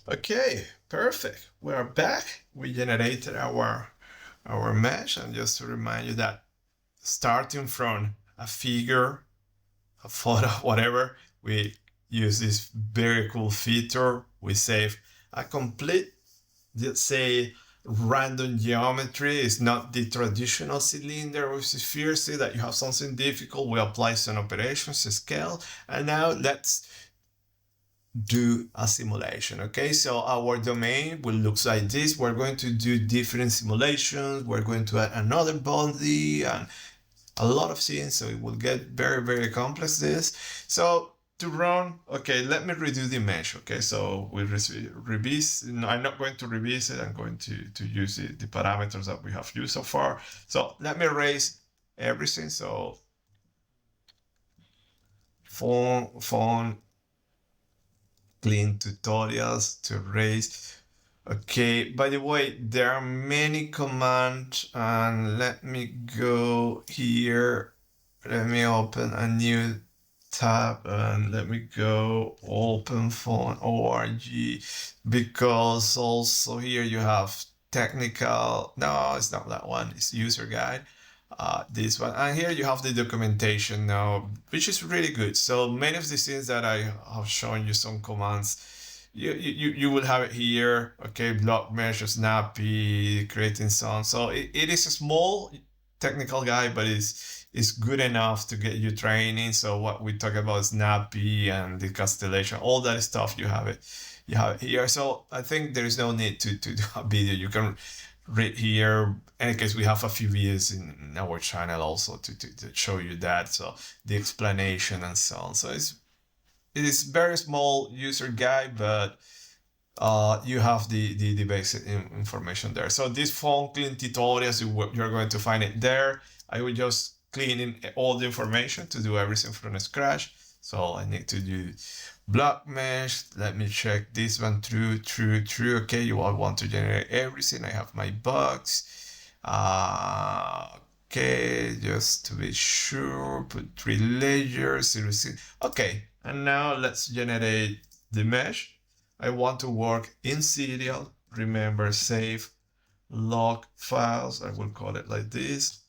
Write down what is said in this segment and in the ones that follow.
Okay, perfect. We are back. We generated our mesh, and just to remind you that starting from a figure, a photo, whatever, we use this very cool feature. We save a complete, let's say, random geometry. It's not the traditional cylinder or sphere. See that you have something difficult. We apply some operations, scale, and now let's do a simulation. Okay, so our domain will look like this. We're going to do different simulations. We're going to add another body and a lot of things, so it will get very, very complex this. So to run, okay, let me redo the mesh. Okay, so we revisit. No, I'm not going to revisit. I'm going to use the parameters that we have used so far. So let me erase everything. So phone clean tutorials to erase. Okay, by the way, there are many commands, and let me go here. Let me open a new tab and let me go OpenFOAM.org, because also here you have technical. No, it's not that one. It's user guide. This one, and here you have the documentation now, which is really good. So many of the things that I have shown you, some commands, you will have it here. Okay, block mesh, snappy, creating some. So it is a small technical guide, but it's good enough to get you training. So what we talk about snappy and the constellation, all that stuff, you have it here. So I think there is no need to do a video. You can read here. In case we have a few videos in our channel also to show you that, so the explanation and so on. So it is very small user guide, but you have the basic information there. So this phone clean tutorials, you're going to find it there. I will just clean in all the information to do everything from scratch. So I need to do block mesh. Let me check this one. True. Okay, you all want to generate everything. I have my bugs. Okay, just to be sure, put 3 layers. Okay, and now let's generate the mesh. I want to work in serial. Remember, save log files. I will call it like this.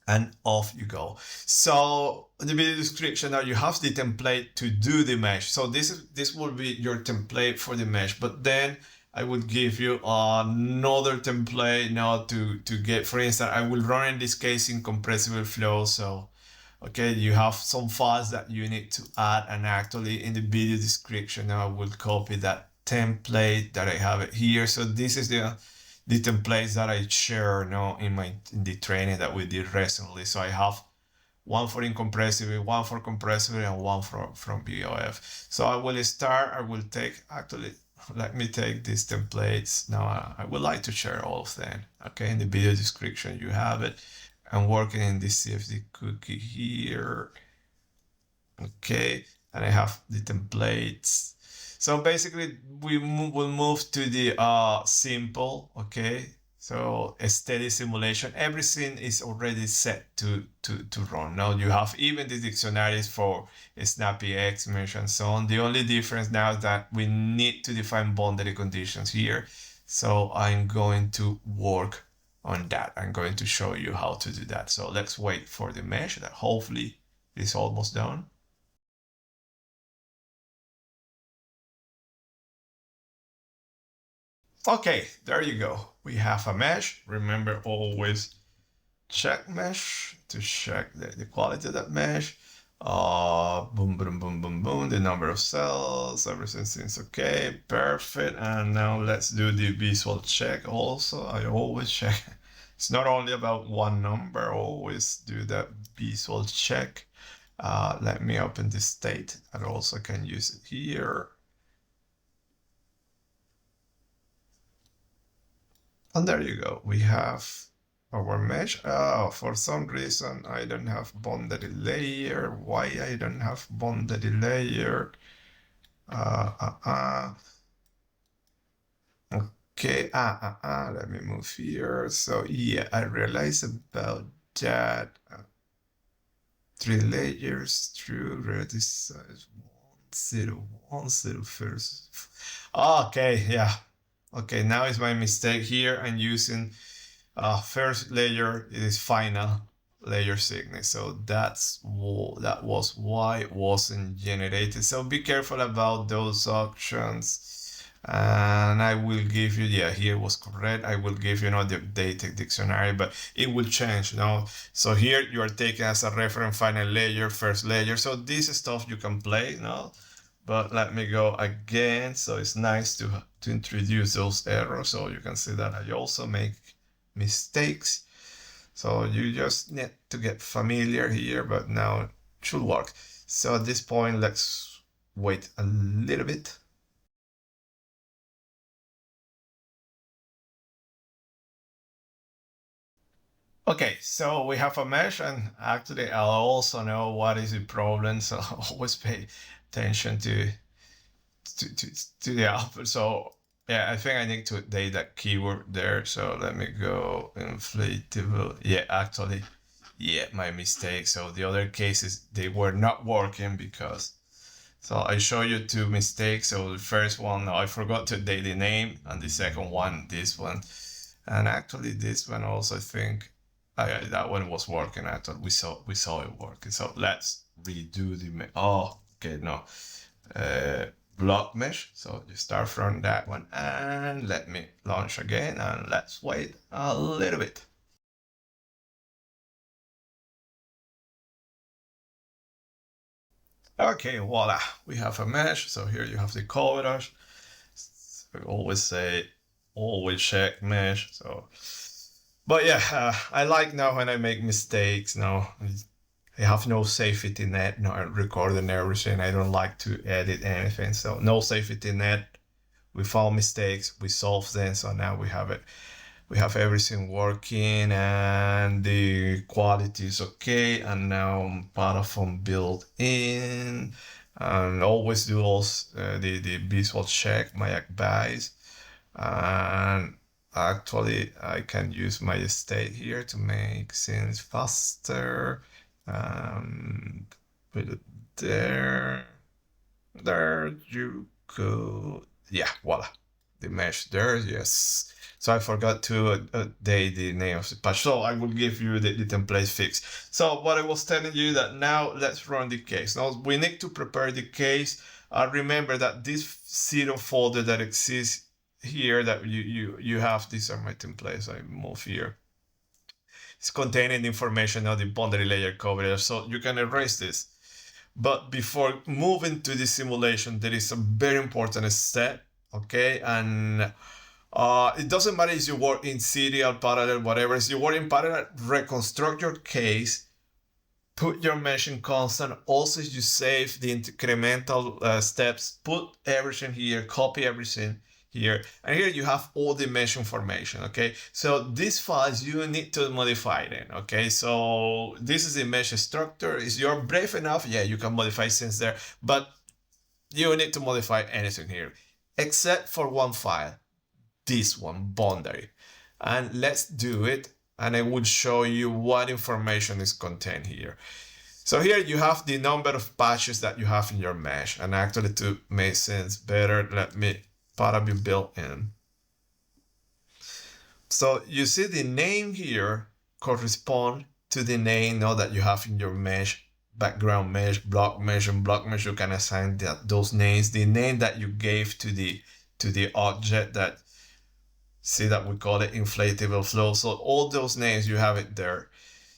And off you go. So in the video description now you have the template to do the mesh. So this will be your template for the mesh, but then I will give you another template now to get, for instance, I will run in this case in compressible flow. So okay, you have some files that you need to add, and actually in the video description now I will copy that template that I have it here. So this is the templates that I share now in the training that we did recently. So I have one for incompressible, one for compressible, and one from BOF. So I will start. I will take, actually, let me take these templates. Now I would like to share all of them. Okay, in the video description you have it. I'm working in this CFD cookie here. Okay, and I have the templates. So basically we'll move to the simple. Okay, so a steady simulation. Everything is already set to run. Now you have even the dictionaries for snappyHexMesh and so on. The only difference now is that we need to define boundary conditions here. So I'm going to work on that. I'm going to show you how to do that. So let's wait for the mesh that hopefully is almost done. Okay, there you go. We have a mesh. Remember, always check mesh to check the quality of that mesh. Boom, boom, boom, boom, boom. The number of cells, everything seems okay, perfect. And now let's do the visual check also. I always check. It's not only about one number, always do that visual check. Let me open this state. I also can use it here. And there you go. We have our mesh. Oh, for some reason I don't have boundary layer. Why I don't have boundary layer? Okay. Let me move here. So yeah, I realized about that. 3 layers. True. Redis size 1. 0.01 first. Okay, yeah. Okay, now it's my mistake here. I'm using first layer. It is final layer sickness. So that was why it wasn't generated. So be careful about those options. And I will give you, yeah, here was correct. I will give you, the updated dictionary, but it will change, So here you are taking as a reference final layer, first layer. So this stuff you can play, But let me go again. So it's nice to introduce those errors. So you can see that I also make mistakes. So you just need to get familiar here, but now it should work. So at this point, let's wait a little bit. Okay, so we have a mesh, and actually I'll also know what is the problem, so always pay attention to the output. So yeah, I think I need to update that keyword there. So let me go inflatable. Yeah, actually, yeah, my mistake. So the other cases, they were not working because, so I show you two mistakes. So the first one, I forgot to update the name, and the second one, this one. And actually this one also, I think, that one was working. I thought we saw it working. So let's redo the, okay, no. Block mesh. So you start from that one, and let me launch again, and let's wait a little bit. Okay, voila, we have a mesh. So here you have the coverage. We always say, always check mesh. So, but yeah, I like now when I make mistakes. Now I have no safety net, no recording everything. I don't like to edit anything. So no safety net. We found mistakes, we solved them, so now we have it. We have everything working, and the quality is okay. And now paraview built in, and always do also the visual check, my advice. And actually, I can use my state here to make things faster. Put it there. There you go. Yeah, voila. The mesh there, yes. So I forgot to update the name of the patch. So I will give you the template fix. So what I was telling you, that now let's run the case. Now we need to prepare the case. Remember that this zero folder that exists here, that you have, these are my templates. I move here. It's containing information of the boundary layer coverage. So you can erase this. But before moving to the simulation, there is a very important step, okay? And it doesn't matter if you work in serial, parallel, whatever. If you work in parallel, reconstruct your case, put your meshing constant. Also, you save the incremental steps, put everything here, copy everything here, and here you have all the mesh information. Okay, so these files you need to modify them. Okay, so this is the mesh structure. Is you're brave enough, yeah, you can modify things there, but you need to modify anything here except for one file, this one, boundary. And let's do it, and I will show you what information is contained here. So here you have the number of patches that you have in your mesh, and actually, to make sense better, let me paraview built in. So you see the name here correspond to the name now that you have in your mesh, background mesh, block mesh, and block mesh. You can assign those names, the name that you gave to the object, that, see that we call it inflatable flow. So all those names, you have it there.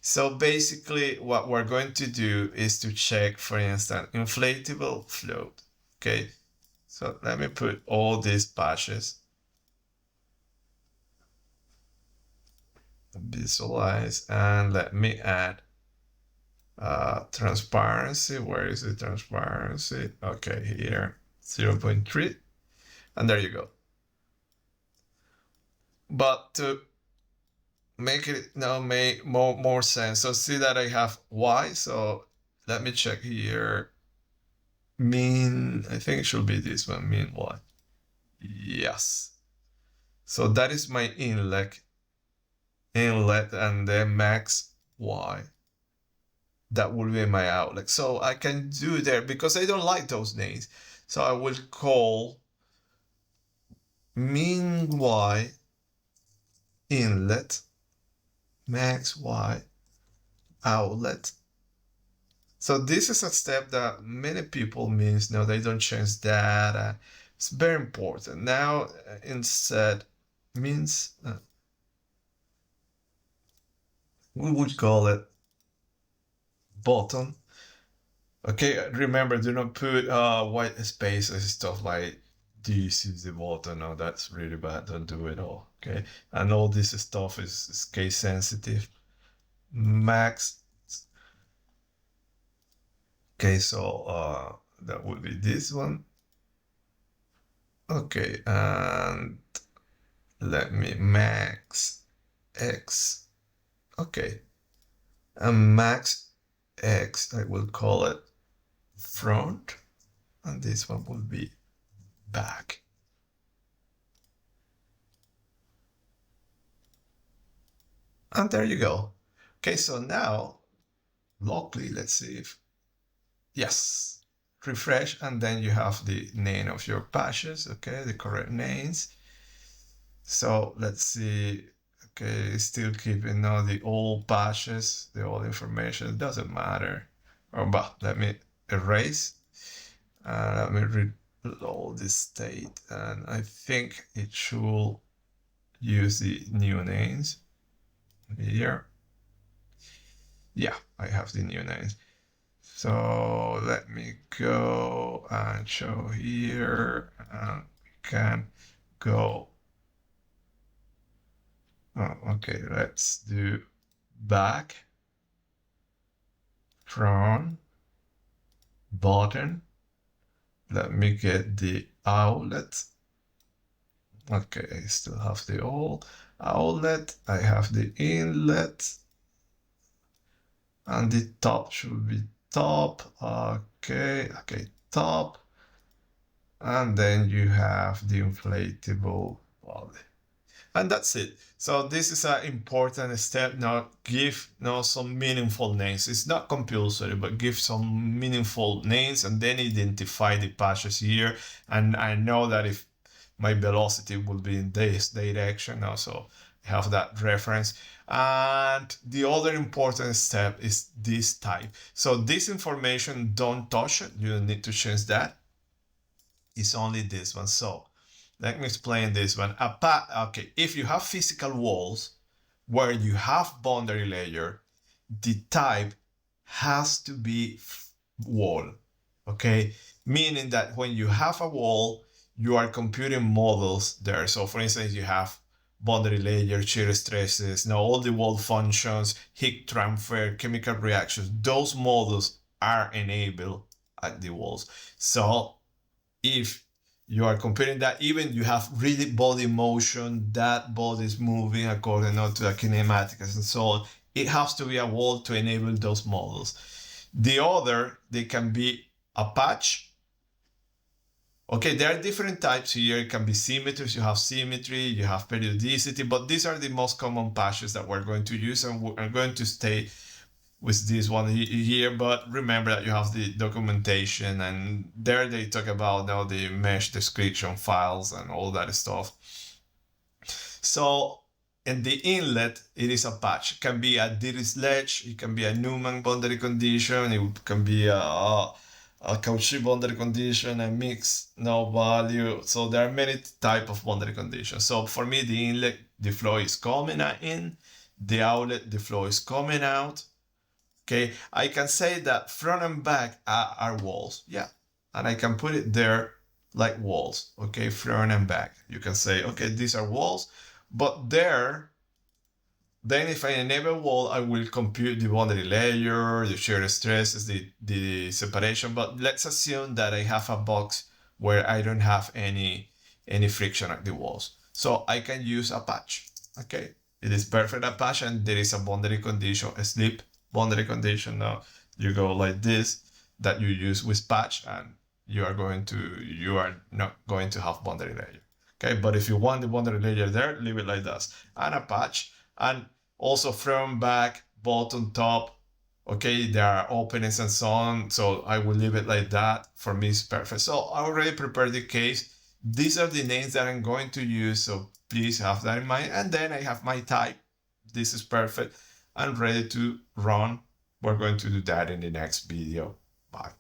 So basically what we're going to do is to check, for instance, inflatable float. Okay, so let me put all these patches. Visualize, and let me add transparency. Where is the transparency? Okay, here, 0.3, and there you go. But to make it now make more sense, so see that I have Y. So let me check here. Mean, I think it should be this one, mean Y. Yes. So that is my inlet, and then max Y. that will be my outlet. So I can do there because I don't like those names. So I will call min y inlet, max y outlet. So this is a step that many people miss. No, they don't change data. It's very important. Now instead means we would call it button. Okay, remember, do not put white spaces, stuff like this is the button. No, that's really bad. Don't do it all. Okay, and all this stuff is case sensitive. Max. Okay, so that would be this one. Okay, and let me max x. Okay, and max x, I will call it front, and this one will be back. And there you go. Okay, so now locally, let's see if, yes, refresh, and then you have the name of your patches, okay, the correct names. So let's see, okay, still keeping now the old patches, the old information, it doesn't matter. Oh, but let me erase, let me reload this state, and I think it should use the new names here. Yeah, I have the new names. So let me go and show here, and we can go. Oh, okay, let's do back, front, button. Let me get the outlet. Okay, I still have the old outlet. I have the inlet, and the top should be top. Okay, top. And then you have the inflatable body. And that's it. So this is an important step. Now give some meaningful names. It's not compulsory, but give some meaningful names and then identify the patches here. And I know that if my velocity will be in this direction, also have that reference. And the other important step is this type. So this information, don't touch it. You don't need to change that. It's only this one. So let me explain this one. Okay, if you have physical walls where you have boundary layer, the type has to be wall. Okay, meaning that when you have a wall, you are computing models there. So for instance, you have boundary layer, shear stresses, now all the wall functions, heat transfer, chemical reactions, those models are enabled at the walls. So if you are comparing that, even you have really body motion, that body is moving according to the kinematics and so on, it has to be a wall to enable those models. The other, they can be a patch. Okay, there are different types here. It can be symmetries, you have symmetry, you have periodicity, but these are the most common patches that we're going to use, and we're going to stay with this one here, but remember that you have the documentation, and there they talk about now the mesh description files and all that stuff. So in the inlet, it is a patch. It can be a Dirichlet, it can be a Newman boundary condition, it can be a Cauchy boundary condition, a mixed no value. So there are many type of boundary conditions. So for me, the inlet, the flow is coming in, the outlet, the flow is coming out. Okay, I can say that front and back are walls, yeah, and I can put it there like walls, okay, front and back. You can say, okay, these are walls, but there, then if I enable wall, I will compute the boundary layer, the shear stresses, the separation, but let's assume that I have a box where I don't have any friction at the walls. So I can use a patch, okay? It is perfect a patch, and there is a boundary condition, a slip boundary condition. Now you go like this, that you use with patch, and you are not going to have boundary layer. Okay, but if you want the boundary layer there, leave it like this, and a patch, and also front, back, bottom, top. Okay, there are openings and so on, so I will leave it like that. For me, it's perfect. So I already prepared the case. These are the names that I'm going to use, so please have that in mind. And then I have my type. This is perfect. I'm ready to run. We're going to do that in the next video. Bye.